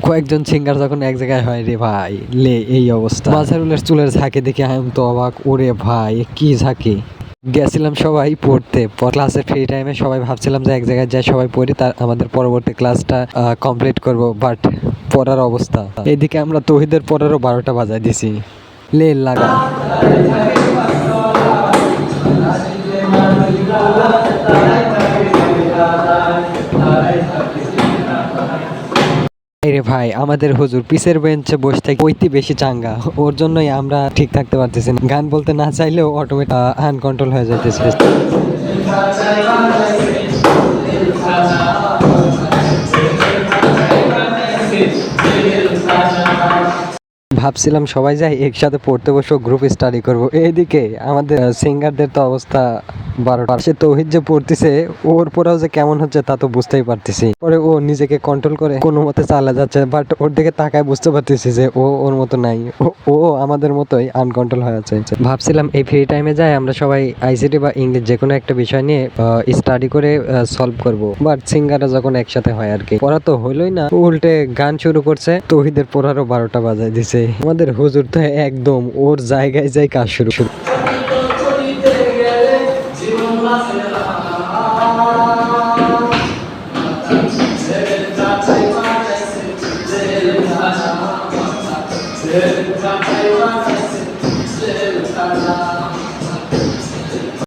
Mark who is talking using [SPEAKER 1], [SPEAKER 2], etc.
[SPEAKER 1] কয়েকজন সিঙ্গার যখন এক জায়গায় হয় রে ভাই, লে এই অবস্থা। মাঝারুলের চুলের ঝাঁকে দেখে আমি তো অবাক, ওরে ভাই কি ঝাঁকি। গেছিলাম সবাই পড়তে, ক্লাসের ফ্রি টাইমে সবাই ভাবছিলাম যে এক জায়গায় যাই সবাই পড়ি, তার আমাদের পরবর্তী ক্লাসটা কমপ্লিট করব, বাট পড়ার অবস্থা এদিকে আমরা তৌহিদের পড়ারও 12টা বাজায় দিছি। লে লাগা রে ভাই, আমাদের হুজুর পিছের বেঞ্চে বসে থেকে ওইটি বেশি চাঙ্গা, ওর জন্যই আমরা ঠিক থাকতে পারতেছি না। গান বলতে না চাইলেও অটোমেটিক আনকন্ট্রোল হয়ে যাইতেছে। ভাবছিলাম সবাই যাই একসাথে পড়তে বসবো, গ্রুপ স্টাডি করব। এইদিকে আমাদের সিঙ্গারদের তো অবস্থা 12টা। সে তৌহিদ যে পড়তেছে, ওর পড়াও যে কেমন হচ্ছে তা তো বুঝতেই পারতেছি। পরে ও নিজেকে কন্ট্রোল করে কোনো মতে চালা যাচ্ছে, বাট ওর দিকে তাকায় বুঝতে পারতেছি যে ও ওর মতো নাই, ও আমাদের মতোই আনকন্ট্রোল হয়ে যাচ্ছে। ভাবছিলাম এই ফ্রি টাইমে যাই আমরা সবাই আইসিটি বা ইংলিশ যে কোনো একটা বিষয় নিয়ে স্টাডি করে সলভ করব, বাট সিঙ্গাররা যখন একসাথে হয় আর কি, পড়া তো হলোই না, উল্টে গান শুরু করছে। তৌহিদের পড়ারও 12টা বাজায় দিছে। আমাদের হুজুর তো একদম ওর জায়গায় যাই কাজ শুরু।